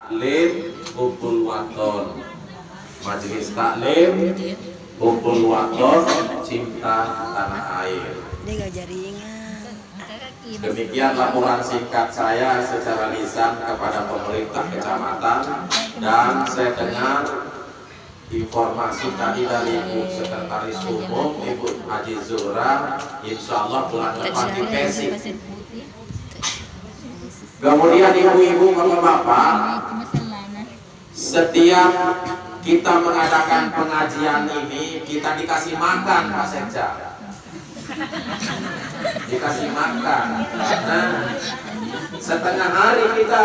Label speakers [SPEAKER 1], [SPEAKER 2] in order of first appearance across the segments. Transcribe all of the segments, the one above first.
[SPEAKER 1] Taklim kumpul waton, majelis taklim kumpul waton, cinta tanah air.
[SPEAKER 2] Dia gak jaringan.
[SPEAKER 1] Demikian laporan singkat saya secara lisan kepada pemerintah kecamatan, dan saya dengar informasi tadi dari Ibu Sekretaris Umum Ibu Haji Zuhra, insya Allah bulan depan di Pesik. Kemudian ibu-ibu, bapak-bapak, setiap kita mengadakan pengajian ini kita dikasih makan, Pak Sekja. Dikasih makan. Nah, setengah hari kita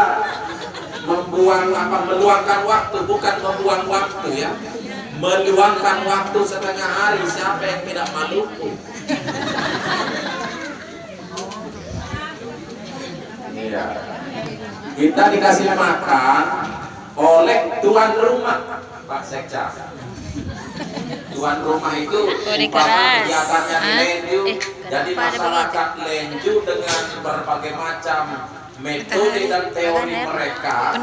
[SPEAKER 1] meluangkan waktu, bukan membuang waktu ya, meluangkan waktu setengah hari. Siapa yang tidak Maluku? Iya. Kita dikasih makan oleh tuan rumah, Pak Sekja. Tuan rumah itu umpama kegiatannya di Lenju, jadi masyarakat Lenju dengan berbagai macam metode dan teori mereka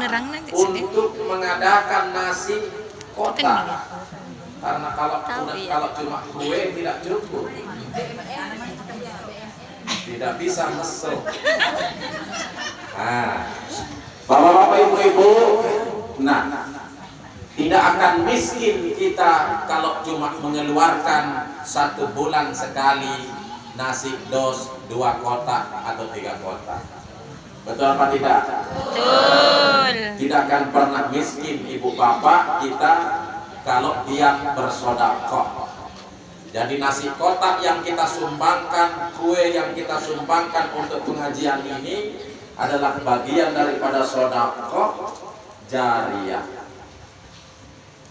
[SPEAKER 1] untuk mengadakan nasi kotak. Karena kalau cuma kue tidak cukup, tidak bisa mesum. Nah, bapak-bapak, ibu-ibu, nah, tidak akan miskin kita kalau cuma mengeluarkan 1 bulan sekali nasi dos 2 kotak atau 3 kotak. Betul apa tidak?
[SPEAKER 2] Betul.
[SPEAKER 1] Tidak akan pernah miskin ibu bapak kita kalau dia bersedekah. Jadi nasi kotak yang kita sumbangkan, kue yang kita sumbangkan untuk pengajian ini adalah bagian daripada sedekah jariyah.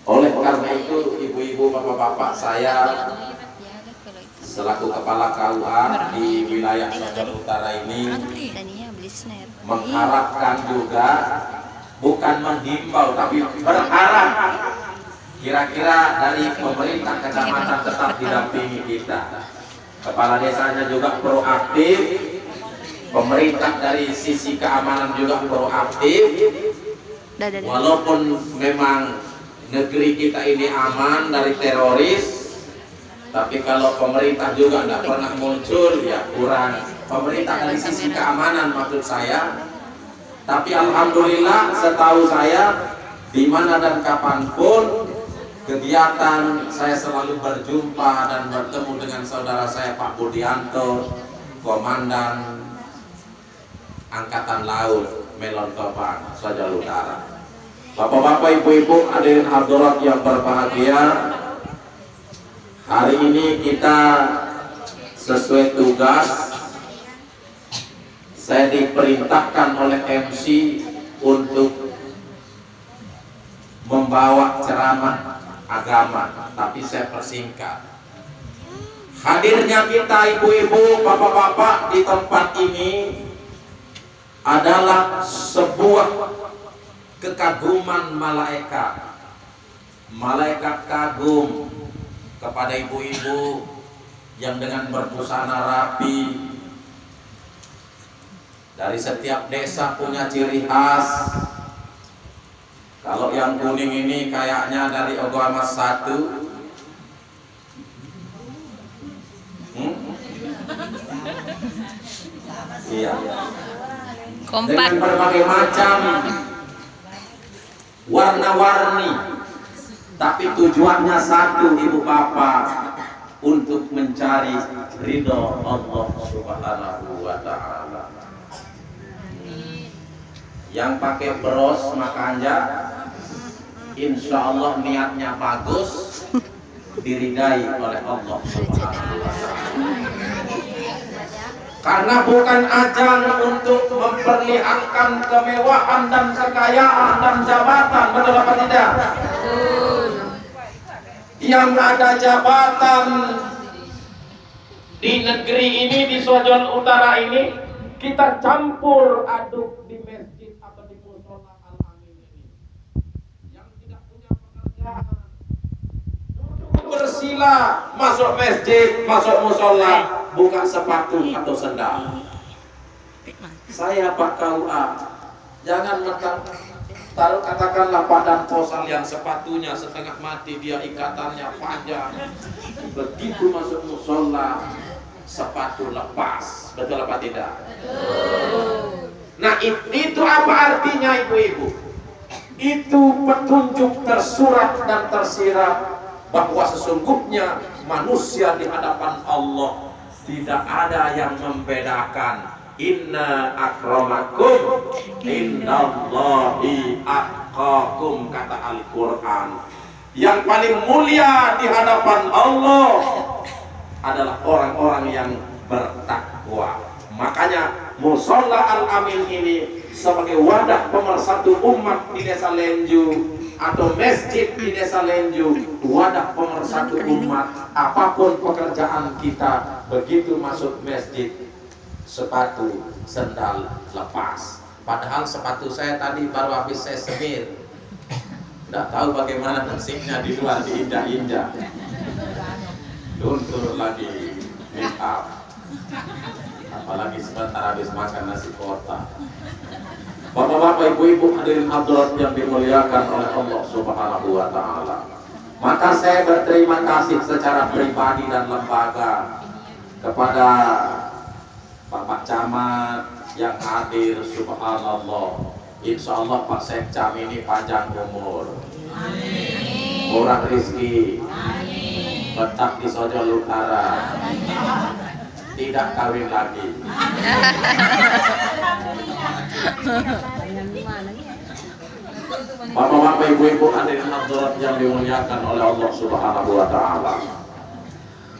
[SPEAKER 1] Oleh karena itu, ibu-ibu, bapak-bapak, saya selaku kepala KUA di wilayah Sojol Utara ini mengharapkan juga, bukan menghimbau, tapi berharap kira-kira dari pemerintah kecamatan tetap didampingi kita. Kepala desanya juga proaktif, pemerintah dari sisi keamanan juga proaktif. Walaupun memang negeri kita ini aman dari teroris, tapi kalau pemerintah juga tidak pernah muncul, ya kurang. Pemerintah dari sisi keamanan maksud saya. Tapi alhamdulillah setahu saya, di mana dan kapanpun kegiatan, saya selalu berjumpa dan bertemu dengan saudara saya Pak Budianto, Komandan Angkatan Laut Melon Topang, Sojol Utara. Bapak-bapak, ibu-ibu, hadirin hadirat yang berbahagia, hari ini kita sesuai tugas, saya diperintahkan oleh MC untuk membawa ceramah agama, tapi saya persingkat. Hadirnya kita ibu-ibu, bapak-bapak di tempat ini adalah sebuah kekaguman malaikat. Malaikat kagum kepada ibu-ibu yang dengan berbusana rapi. Dari setiap desa punya ciri khas. Kalau yang kuning ini kayaknya dari agama 1. Iya. Dengan berbagai macam warna-warni, tapi tujuannya satu, ibu bapak, untuk mencari ridho Allah Subhanahu wa ta'ala. Yang pakai bros makanya insya Allah niatnya bagus, diridai oleh Allah Subhanahu wa ta'ala. Karena bukan ajang untuk memperlihatkan kemewahan dan kekayaan dan jabatan, betul apa tidak? Yang ada jabatan di negeri ini, di Sojol Utara ini, kita campur aduk di masjid atau di musola Al-Amin ini. Yang tidak punya pekerjaan, duduk bersila, masuk masjid, masuk musola, buka sepatu atau sendal. Saya Pak KUA, jangan mentang Taruh katakanlah padang posal yang sepatunya setengah mati, dia ikatannya panjang. Begitu masuk musola, sepatu lepas. Betul apa tidak? Nah itu apa artinya ibu-ibu? Itu petunjuk tersurat dan tersirat bahwa sesungguhnya manusia di hadapan Allah tidak ada yang membedakan. Inna akramakum innallahi atqakum, kata Al-Quran. Yang paling mulia di hadapan Allah adalah orang-orang yang bertakwa. Makanya Musola Al-Amin ini sebagai wadah pemersatu umat di Desa Lenju atau masjid di Desa Lenju, wadah pemersatu umat. Apapun pekerjaan kita, begitu masuk masjid, sepatu sendal lepas. Padahal sepatu saya tadi baru habis saya semir, nggak tahu bagaimana nasibnya di luar, diinjak-injak, luntur lagi make up, apalagi sebentar habis makan nasi kotak. Bapak-bapak, ibu-ibu, hadirin hadirat yang dimuliakan oleh Allah Subhanahu wa Ta'ala, maka saya berterima kasih secara pribadi dan lembaga kepada Bapak Camat yang hadir. Subhanallah, insya Allah Pak Sekcam ini panjang umur, murah rezeki, betah di Sojol Utara, tidak kawin lagi. Bapak-bapak, ibu-ibu, hadirin hadirat yang dimuliakan oleh Allah Subhanahu wa Ta'ala,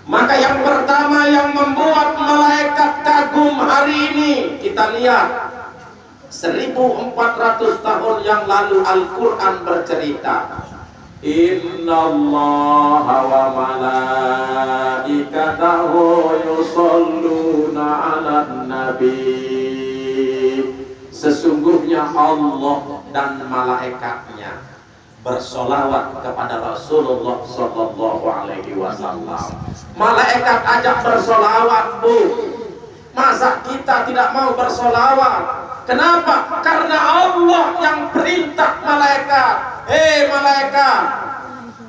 [SPEAKER 1] maka yang pertama yang membuat malaikat kagum hari ini, kita lihat 1400 tahun yang lalu Al-Quran bercerita, Innallaha wa malaikatahu yusholluna 'alan nabi. Sesungguhnya Allah dan malaikatnya bersolawat kepada Rasulullah Sallallahu Alaihi Wasallam. Malaikat ajak bersolawat, Bu. Masa kita tidak mau bersolawat? Kenapa? Karena Allah yang perintah malaikat. Malaikat,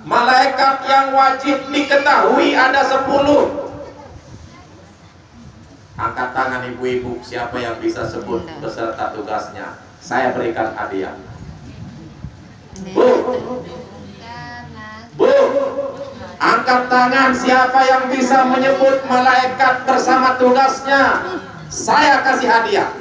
[SPEAKER 1] malaikat yang wajib diketahui ada 10. Angkat tangan ibu-ibu, siapa yang bisa sebut beserta tugasnya, saya berikan hadiah. Bu, Bu, angkat tangan siapa yang bisa menyebut malaikat bersama tugasnya, saya kasih hadiah.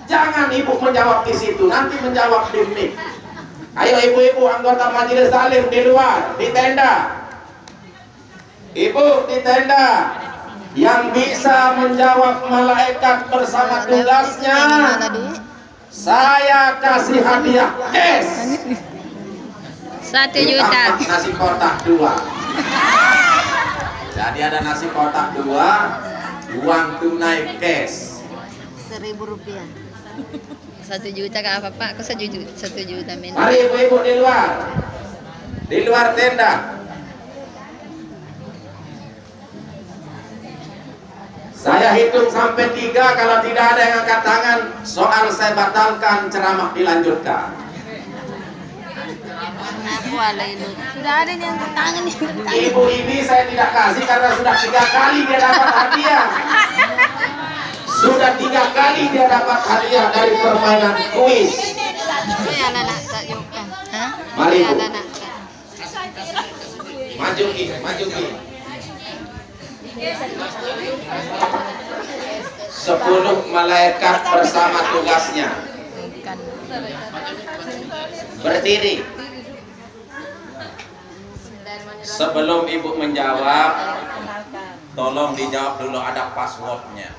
[SPEAKER 1] Jangan ibu menjawab di situ, nanti menjawab di mic. Ayo ibu-ibu anggota majelis taklim di luar, di tenda. Ibu di tenda yang bisa menjawab malaikat bersama tugasnya, saya kasih hadiah cash
[SPEAKER 2] 1 juta.
[SPEAKER 1] Nasi kotak 2. Jadi ada nasi kotak 2, uang tunai cash
[SPEAKER 3] 1.000 rupiah.
[SPEAKER 2] 1 juta ke apa Pak? Kok 1 juta men?
[SPEAKER 1] Mari ibu-ibu di luar tenda. Saya hitung sampai 3, kalau tidak ada yang angkat tangan, soal saya batalkan, ceramah dilanjutkan.
[SPEAKER 3] Sudah ada yang angkat tangan nih.
[SPEAKER 1] Ibu ini saya tidak kasih karena sudah 3 kali dia dapat hadiah. Sudah 3 kali dia dapat hadiah dari permainan kuis. Mari Bu, maju Ki, maju Ki. 10 malaikat bersama tugasnya. Berdiri. Sebelum ibu menjawab, tolong dijawab dulu, ada passwordnya.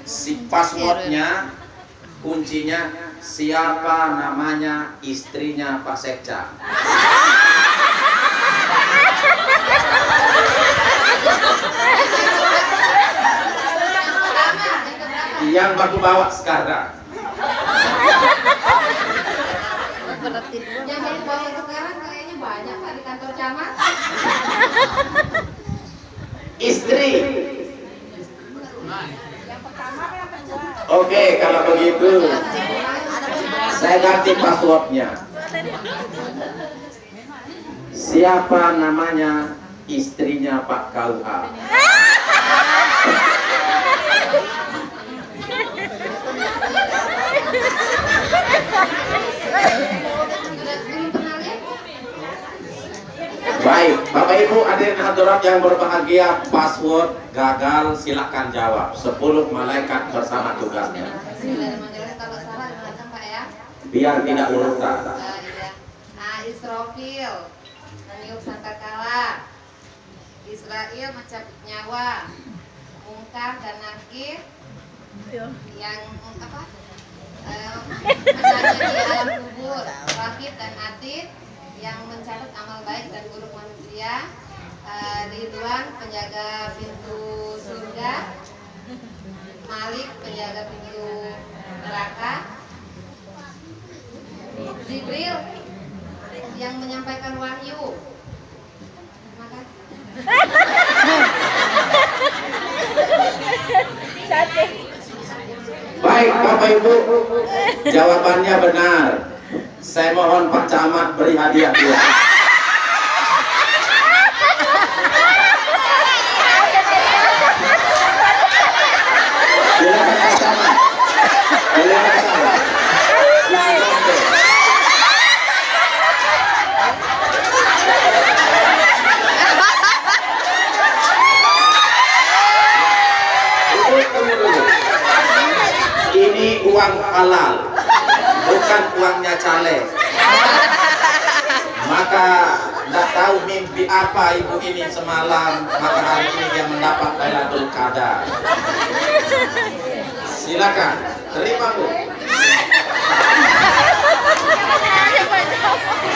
[SPEAKER 1] Si passwordnya, kuncinya, siapa namanya istrinya Pak Sekca. Yang baku bawa sekarang.
[SPEAKER 3] Yang bawa sekarang kayaknya banyak Pak di kantor camat.
[SPEAKER 1] Istri. Oke, kalau begitu saya ganti passwordnya. Siapa namanya istrinya Pak KUA? Baik, Bapak Ibu hadirin hadirat yang berbahagia, password gagal, silakan jawab. 10 malaikat bersama tugasnya.
[SPEAKER 2] Kalau salah dimenangkan Pak ya.
[SPEAKER 1] Biar tidak urutan.
[SPEAKER 2] Iya. Israfil meniup sangkakala. Israel mencabut nyawa. Mungkar dan Nakir yang apa? Menanya di alam kubur. Rakib dan Atid yang mencatat amal baik dan buruk manusia. Ridwan penjaga pintu surga. Malik penjaga pintu neraka. Jibril yang menyampaikan wahyu. Terima kasih.
[SPEAKER 1] Baik Bapak Ibu, jawabannya benar. Saya mohon Pak Camat beri hadiah dia. Silakan Pak Camat. Silakan. Ini uang halal, bukan uangnya caleg. Maka tidak tahu mimpi apa ibu ini semalam, maka hari ini dia mendapat Lailatul Qadar. Silakan, terima Bu.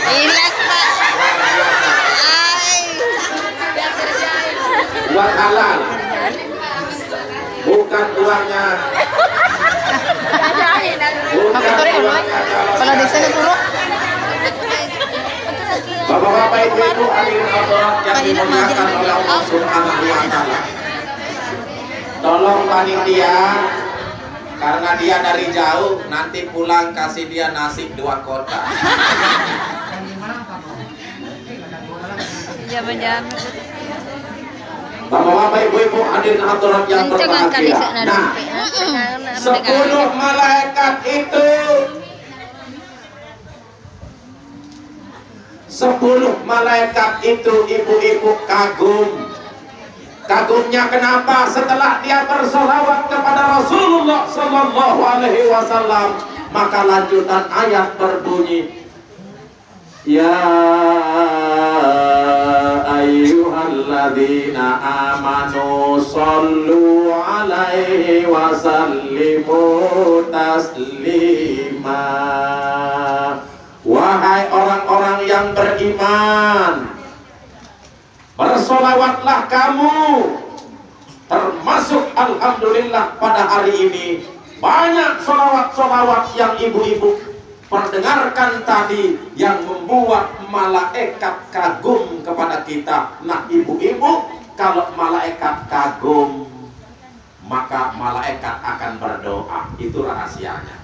[SPEAKER 2] Relax Pak.
[SPEAKER 1] Uang halal, bukan uangnya. Bukan uangnya
[SPEAKER 2] Kalau di sana suruh.
[SPEAKER 1] Bapak-bapak, ibu-ibu, hadirin hadirat yang dimuliakan oleh Allah Subhanahu wa Ta'ala. Tolong panitia, karena dia dari jauh, nanti pulang kasih dia nasi 2 kotak.
[SPEAKER 2] Jangan-jangan.
[SPEAKER 1] Bapak-bapak, ibu-ibu, hadirin hadirat yang berbahagia. Nah, 10 malaikat itu 10 malaikat itu ibu-ibu kagum. Kagumnya kenapa? Setelah dia bersolawat kepada Rasulullah Sallallahu Alaihi Wasallam, maka lanjutan ayat berbunyi, Ya ayyuhalladzina amanu sallu alaihi wa sallimu taslima. Wahai orang-orang yang beriman, bersolawatlah kamu, termasuk alhamdulillah pada hari ini banyak solawat-solawat yang ibu-ibu perdengarkan tadi yang membuat malaikat kagum kepada kita. Nah ibu-ibu, kalau malaikat kagum maka malaikat akan berdoa, itu rahasianya.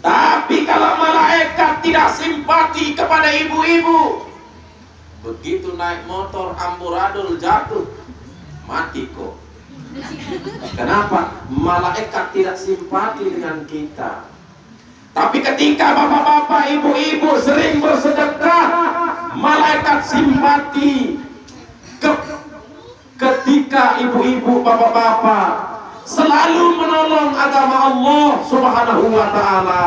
[SPEAKER 1] Tapi kalau malaikat tidak simpati kepada ibu-ibu, begitu naik motor amburadul jatuh, mati kok. Kenapa? Malaikat tidak simpati dengan kita. Tapi ketika bapak-bapak, ibu-ibu sering bersedekah, malaikat simpati. Ketika ibu-ibu, bapak-bapak selalu menolong agama Allah Subhanahu wa Ta'ala,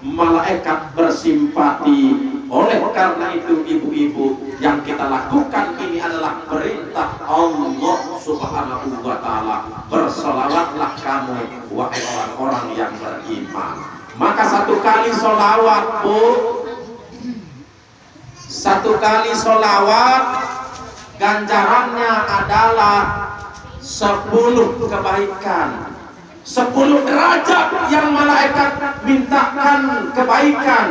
[SPEAKER 1] malaikat bersimpati. Oleh karena itu ibu-ibu, yang kita lakukan ini adalah perintah Allah Subhanahu wa Ta'ala. Bersolawatlah kamu, wahai orang-orang yang beriman. Maka 1 kali solawat, Bu, 1 kali solawat ganjarannya adalah 10 kebaikan, 10 derajat yang malaikat mintakan kebaikan.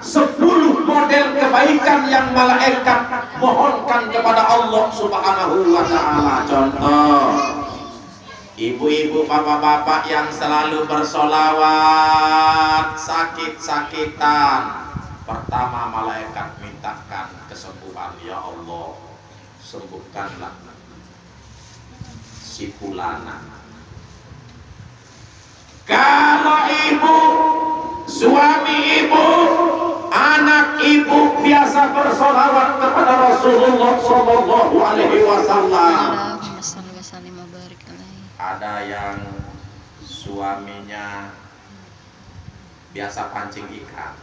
[SPEAKER 1] 10 model kebaikan yang malaikat mohonkan kepada Allah Subhanahu wa ta'ala. Contoh, ibu-ibu, bapak-bapak yang selalu bersolawat sakit-sakitan, pertama malaikat mintakan kesembuhan. Ya Allah, sembuhkanlah si fulana. Kalau ibu, suami ibu, anak ibu biasa bersolawat kepada Rasulullah Sallallahu Alaihi Wasallam. Ada yang suaminya biasa pancing ikan.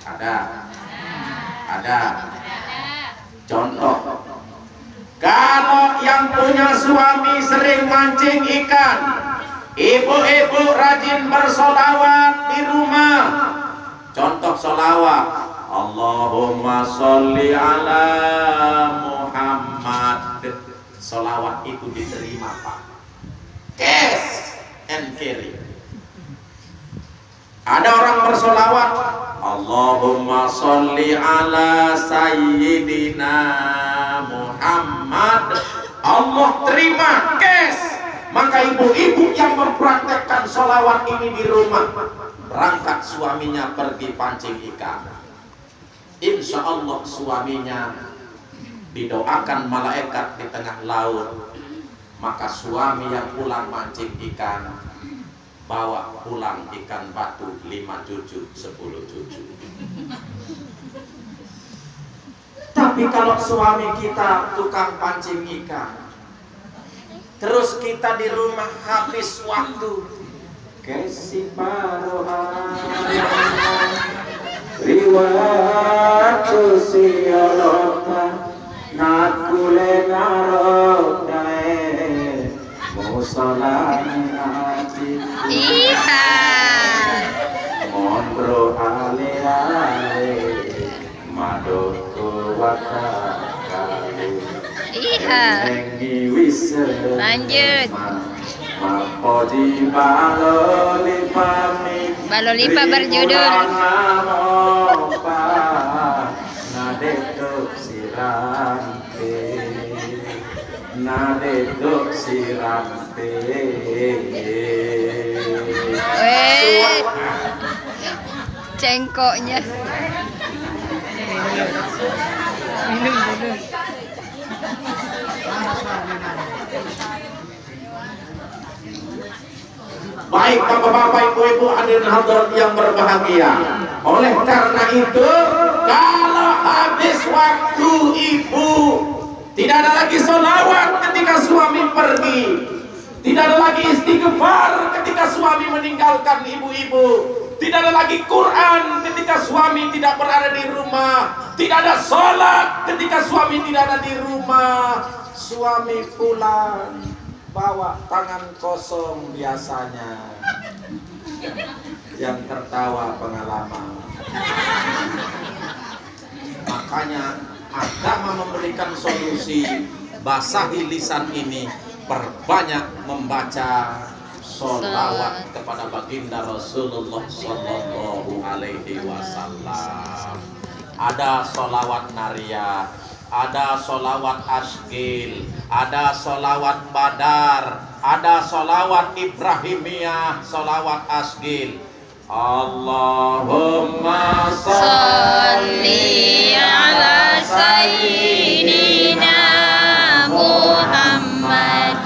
[SPEAKER 1] Ada. Contoh, kalau yang punya suami sering mancing ikan, ibu-ibu rajin bersolawat di rumah. Contoh solawat, Allahumma sholli ala Muhammad. Solawat itu diterima, Pak. Cash and carry. Ada orang bersolawat, Allahumma sholli ala Sayyidina Muhammad. Allah terima cash. Maka ibu-ibu yang mempraktekkan solawat ini di rumah, berangkat suaminya pergi pancing ikan, insya Allah suaminya didoakan malaikat di tengah laut. Maka suami yang pulang mancing ikan, bawa pulang ikan batu 5 cucu, 10 cucu. Tapi kalau suami kita tukang pancing ikan, terus kita di rumah habis waktu riwayat siolota nakule narodae musolani ati mondro ale madoko wakakali
[SPEAKER 3] lanjut. Balolipa berjudul cengkoknya. Minum dulu.
[SPEAKER 1] Baik bapak-bapak, ibu-ibu, hadirin hadirat yang berbahagia. Oleh karena itu, kalau habis waktu ibu, tidak ada lagi sholawat ketika suami pergi, tidak ada lagi istighfar ketika suami meninggalkan ibu-ibu, tidak ada lagi Quran ketika suami tidak berada di rumah, tidak ada sholat ketika suami tidak ada di rumah. Suami pulang bawa tangan kosong biasanya, yang tertawa pengalaman. Makanya agama memberikan solusi. Basahi lisan ini, perbanyak membaca sholawat kepada baginda Rasulullah Sallallahu Alaihi Wasallam. Ada sholawat nariyah, ada sholawat asgil, ada sholawat badar, ada sholawat ibrahimiyah, sholawat asgil. Allahumma sholli ala sayyidina Muhammad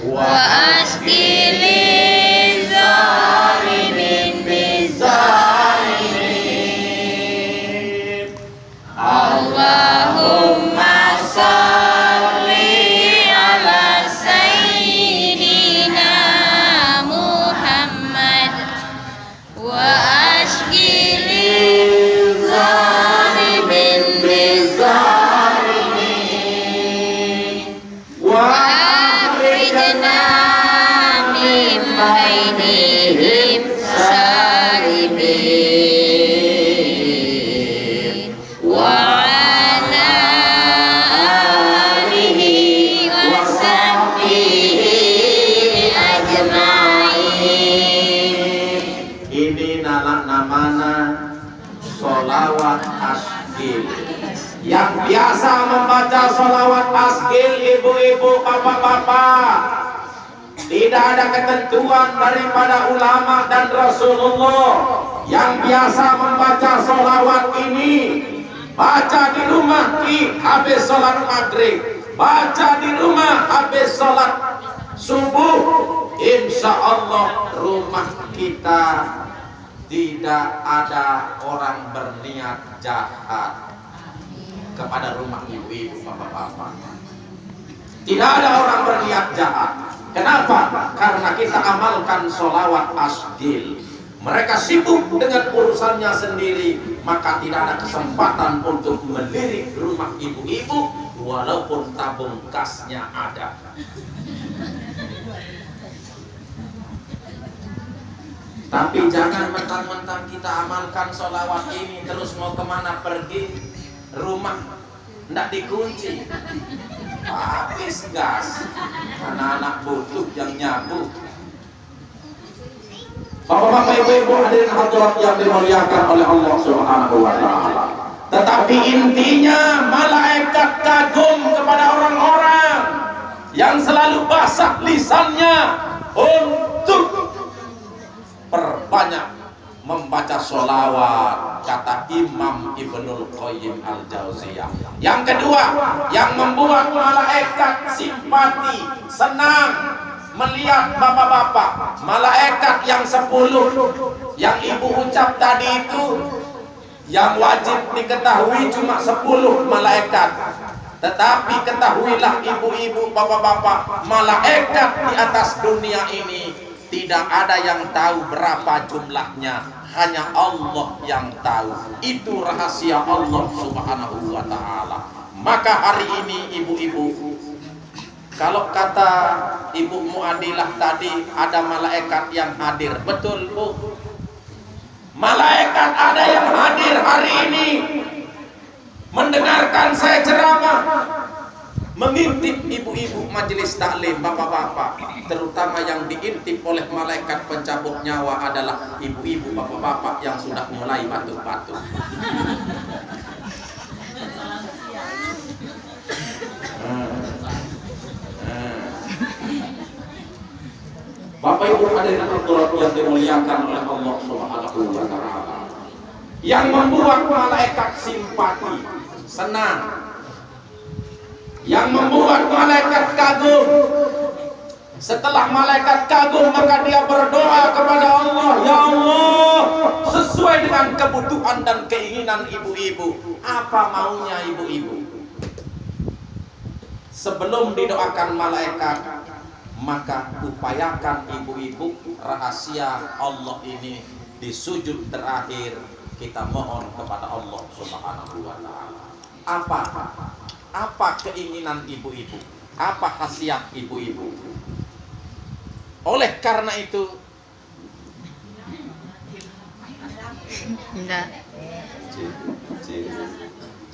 [SPEAKER 1] wa asgili zalimin bizalimin. Allahumma sholli ala sayyidina Muhammad wa asgili zalimin bizalimin. asgil. Yang biasa membaca sholawat asgil, ibu-ibu, bapak-bapak, tidak ada ketentuan daripada ulama dan Rasulullah. Yang biasa membaca sholawat ini, baca di rumah habis sholat maghrib, baca di rumah habis sholat subuh, insya Allah rumah kita tidak ada orang berniat jahat kepada rumah ibu-ibu, bapak-bapak. Tidak ada orang berniat jahat. Kenapa? Karena kita amalkan sholawat asgil. Mereka sibuk dengan urusannya sendiri, maka tidak ada kesempatan untuk melirik rumah ibu-ibu walaupun tabung gasnya ada. Tapi jangan mentang-mentang kita amalkan sholawat ini terus mau kemana pergi, rumah tidak dikunci, habis gas, anak-anak butuh yang nyabu. Bapak-bapak, ibu-ibu, hadirin hadirat yang dimuliakan oleh Allah Subhanahu wa Ta'ala. Tetapi intinya malaikat kagum kepada orang-orang yang selalu basah lisannya untuk perbanyak membaca sholawat, kata Imam Ibnul Qayyim Al-Jauziyah. Yang kedua, yang membuat malaikat simpati, senang melihat bapak-bapak, malaikat yang 10 yang ibu ucap tadi itu, yang wajib diketahui cuma 10 malaikat. Tetapi ketahuilah ibu-ibu, bapak-bapak, malaikat di atas dunia ini tidak ada yang tahu berapa jumlahnya, hanya Allah yang tahu. Itu rahasia Allah Subhanahu wa Ta'ala. Maka hari ini ibu-ibu, kalau kata Ibu Muadilah tadi ada malaikat yang hadir, betul Bu? Malaikat ada yang hadir hari ini mendengarkan saya ceramah, mengintip ibu-ibu majelis taklim, bapak-bapak, terutama yang diintip oleh malaikat pencabut nyawa adalah ibu-ibu, bapak-bapak yang sudah mulai batuk-batuk. Bapak Ibu hadirin yang dimuliakan oleh Allah Subhanahu wa Ta'ala, yang membuat malaikat simpati, senang, yang membuat malaikat kagum. Setelah malaikat kagum, maka dia berdoa kepada Allah, ya Allah, sesuai dengan kebutuhan dan keinginan ibu-ibu. Apa maunya ibu-ibu? Sebelum didoakan malaikat, maka upayakan ibu-ibu rahasia Allah ini di sujud terakhir kita mohon kepada Allah Subhanahu wa Ta'ala. Apa keinginan ibu-ibu? Apa khasiat ibu-ibu? Oleh karena itu,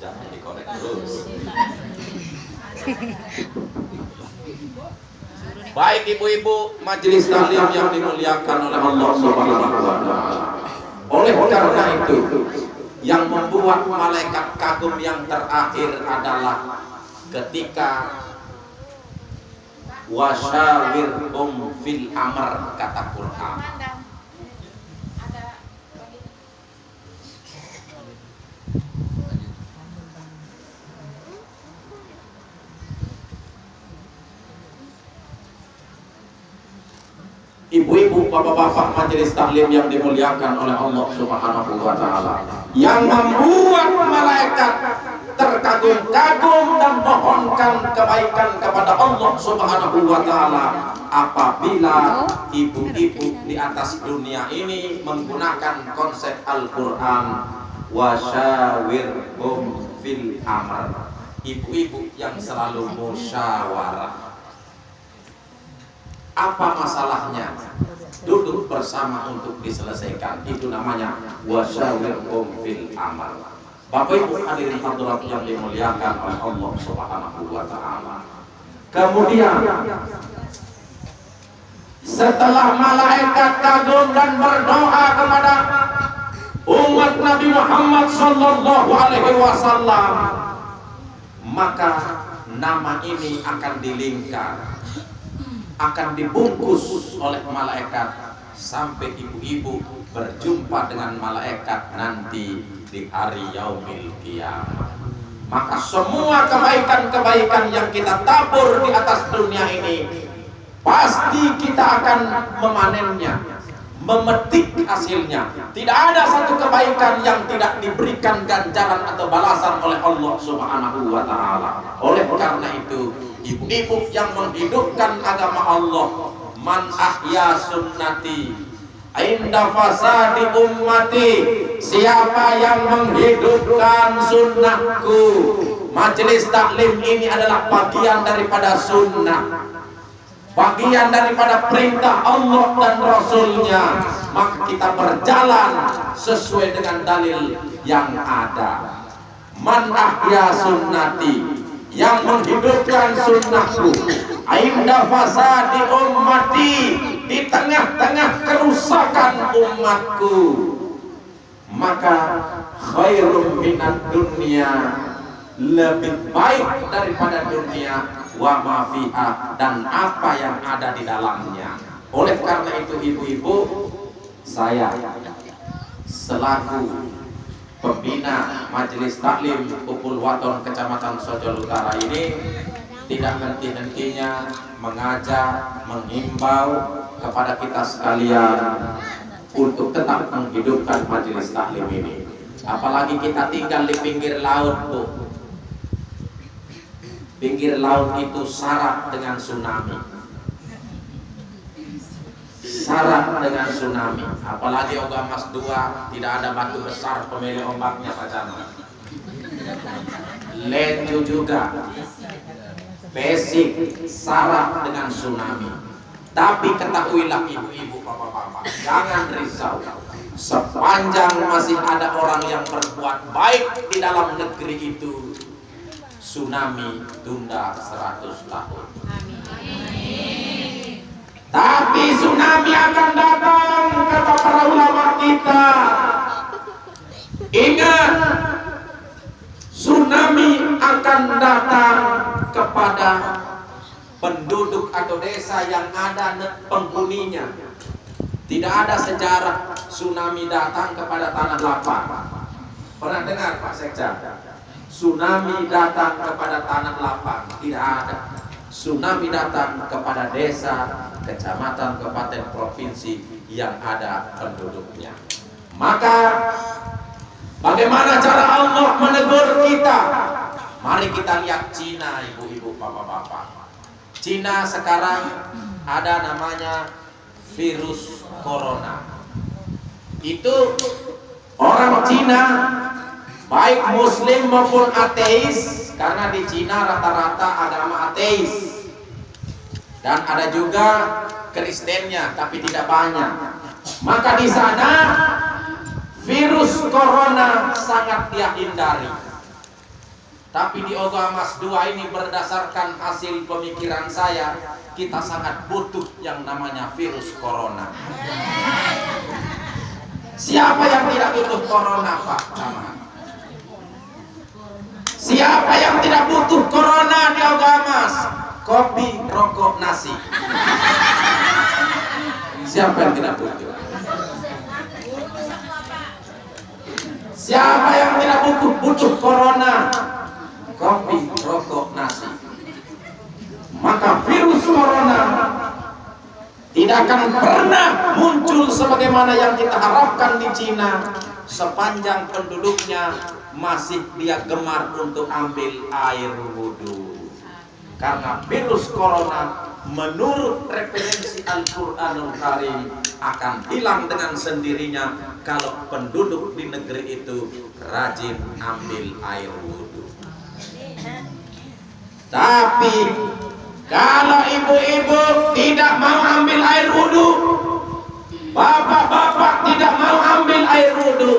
[SPEAKER 1] jangan dikorek terus. Baik ibu-ibu majelis taklim yang dimuliakan oleh Allah Subhanahu wa Ta'ala. Oleh karena itu, yang membuat malaikat kagum yang terakhir adalah ketika wasyawirhum fil amr, kata Quran. Ibu-ibu, bapak-bapak majelis taklim yang dimuliakan oleh Allah Subhanahu wa Ta'ala, yang membuat malaikat terkagum-kagum dan mohonkan kebaikan kepada Allah Subhanahu wa Ta'ala apabila ibu-ibu di atas dunia ini menggunakan konsep Al-Quran, wasyawirhum fil amr. Ibu-ibu yang selalu musyawarah. Apa masalahnya? Duduk bersama untuk diselesaikan. Itu namanya wasyawirhum fil amr. Bapak Ibu hadirin hadirat yang dimuliakan oleh Allah Subhanahu wa Ta'ala. Kemudian setelah malaikat kagum dan berdoa kepada umat Nabi Muhammad sallallahu alaihi wasallam, maka nama ini akan dilingkar, akan dibungkus oleh malaikat sampai ibu-ibu berjumpa dengan malaikat nanti di hari yaumil qiyamah. Maka semua kebaikan-kebaikan yang kita tabur di atas dunia ini, pasti kita akan memanennya, memetik hasilnya. Tidak ada satu kebaikan yang tidak diberikan ganjaran atau balasan oleh Allah Subhanahu wa ta'ala. Oleh karena itu, ibu-ibu yang menghidupkan agama Allah, man ahya sunnati inda fasadi ummati, siapa yang menghidupkan sunnahku. Majelis taklim ini adalah bagian daripada sunnah, bagian daripada perintah Allah dan Rasulnya. Maka kita berjalan sesuai dengan dalil yang ada. Man ahya sunnati, yang menghidupkan sunnahku, inda fasadi ummati, di tengah-tengah kerusakan umatku, maka khairum minad dunya, lebih baik daripada dunia wa ma fiha, dan apa yang ada di dalamnya. Oleh karena itu ibu-ibu, saya selaku pembina Majelis Taklim Upul Waton Kecamatan Sojol Utara ini tidak henti-hentinya mengajak, menghimbau kepada kita sekalian untuk tetap menghidupkan Majelis Taklim ini. Apalagi kita tinggal di pinggir laut, Bu. Pinggir laut itu syarat dengan tsunami, syarat dengan tsunami. Apalagi Oga Mas 2 tidak ada batu besar pemilih ombaknya, Pak Camat. Lecu juga basic, syarat dengan tsunami. Tapi ketahuilah ibu-ibu, bapak-bapak, jangan risau. Sepanjang masih ada orang yang berbuat baik di dalam negeri itu, tsunami tunda 100 tahun. Tapi tsunami akan datang, kata para ulama kita. Ingat, tsunami akan datang kepada penduduk atau desa yang ada penghuninya. Tidak ada sejarah tsunami datang kepada tanah lapang. Pernah dengar Pak Sekda? Tsunami datang kepada tanah lapang? Tidak ada. Tsunami datang kepada desa, kecamatan, kabupaten, provinsi yang ada penduduknya. Maka bagaimana cara Allah menegur kita? Mari kita lihat Cina, ibu-ibu, bapak-bapak. Cina sekarang ada namanya virus corona. Itu orang Cina, baik muslim maupun ateis, karena di Cina rata-rata agama ateis, dan ada juga Kristennya tapi tidak banyak. Maka di sana virus corona sangat dia hindari. Tapi di Oga Mas 2 ini, berdasarkan hasil pemikiran saya, kita sangat butuh yang namanya virus corona. Siapa yang tidak butuh corona, Pak Camat? Siapa yang tidak butuh corona di Oga Mas? Kopi, rokok, nasi. Siapa yang tidak butuh? Siapa yang tidak butuh corona? Kopi, rokok, nasi. Maka virus corona tidak akan pernah muncul sebagaimana yang kita harapkan di Cina, sepanjang penduduknya masih dia gemar untuk ambil air wudhu. Karena virus corona menurut referensi Al-Quranul Karim akan hilang dengan sendirinya kalau penduduk di negeri itu rajin ambil air wudhu. Tapi kalau ibu-ibu tidak mau ambil air wudhu, bapak-bapak tidak mau ambil air wudhu,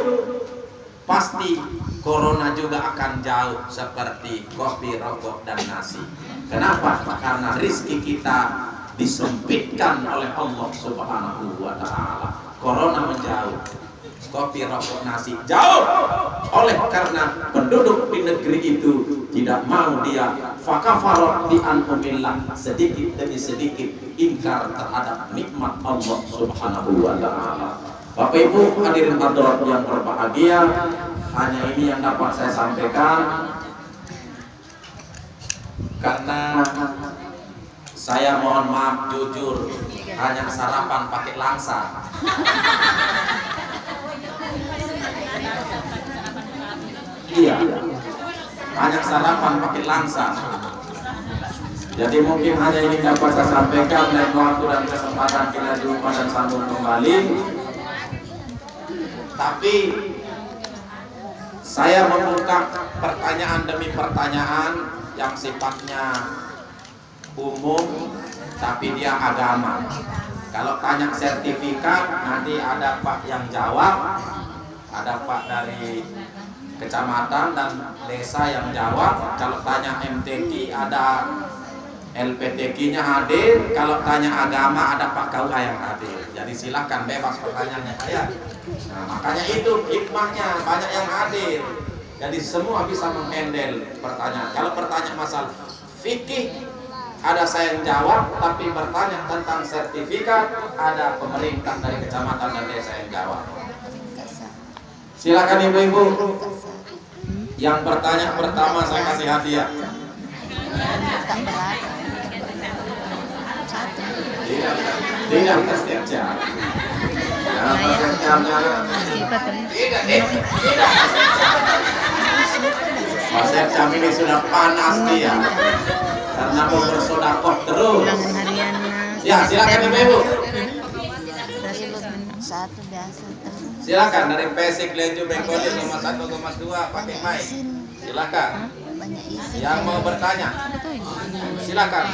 [SPEAKER 1] pasti corona juga akan jauh seperti kopi, rokok, dan nasi. Kenapa? Karena rizki kita disempitkan oleh Allah Subhanahu wa ta'ala. Corona menjauh. kopi, rokok, nasi. Jauh. Oleh karena penduduk di negeri itu tidak mau dia fakafarot di anhumillah, sedikit demi sedikit ingkar terhadap nikmat Allah Subhanahu wa taala. Bapak Ibu hadirin hadirat yang berbahagia, hanya ini yang dapat saya sampaikan karena saya mohon maaf jujur hanya sarapan pakai langsa. Iya, hanya sarapan pakai langsa. Jadi mungkin hanya ini dapat saya sampaikan, dan waktu dan kesempatan kita jumpa dan sambung kembali. Tapi saya membuka pertanyaan demi pertanyaan yang sifatnya umum, tapi dia agama. Kalau tanya sertifikat, nanti ada Pak yang jawab, ada Pak dari kecamatan dan desa yang jawab. Kalau tanya MTQ, ada LPTQ-nya hadir. Kalau tanya agama, ada Pak KUA yang hadir. Jadi silahkan bebas pertanyaannya saya. Nah, makanya itu hikmahnya, banyak yang hadir. Jadi semua bisa menghandle pertanyaan. Kalau pertanyaan masalah fikih, ada saya yang jawab, tapi bertanya tentang sertifikat, ada pemerintah dari kecamatan dan desa yang jawab. Silakan ibu-ibu. Yang bertanya pertama saya kasih hadiah. Tidak setiap jam. Pasir jam ini sudah panas dia karena mau bersodakoh terus. Ya silakan ibu-ibu. Silakan dari Pesik Lenju Bengkodi nomor 1, nomor 2 pakai mic. Silakan. Yang mau bertanya. Silakan.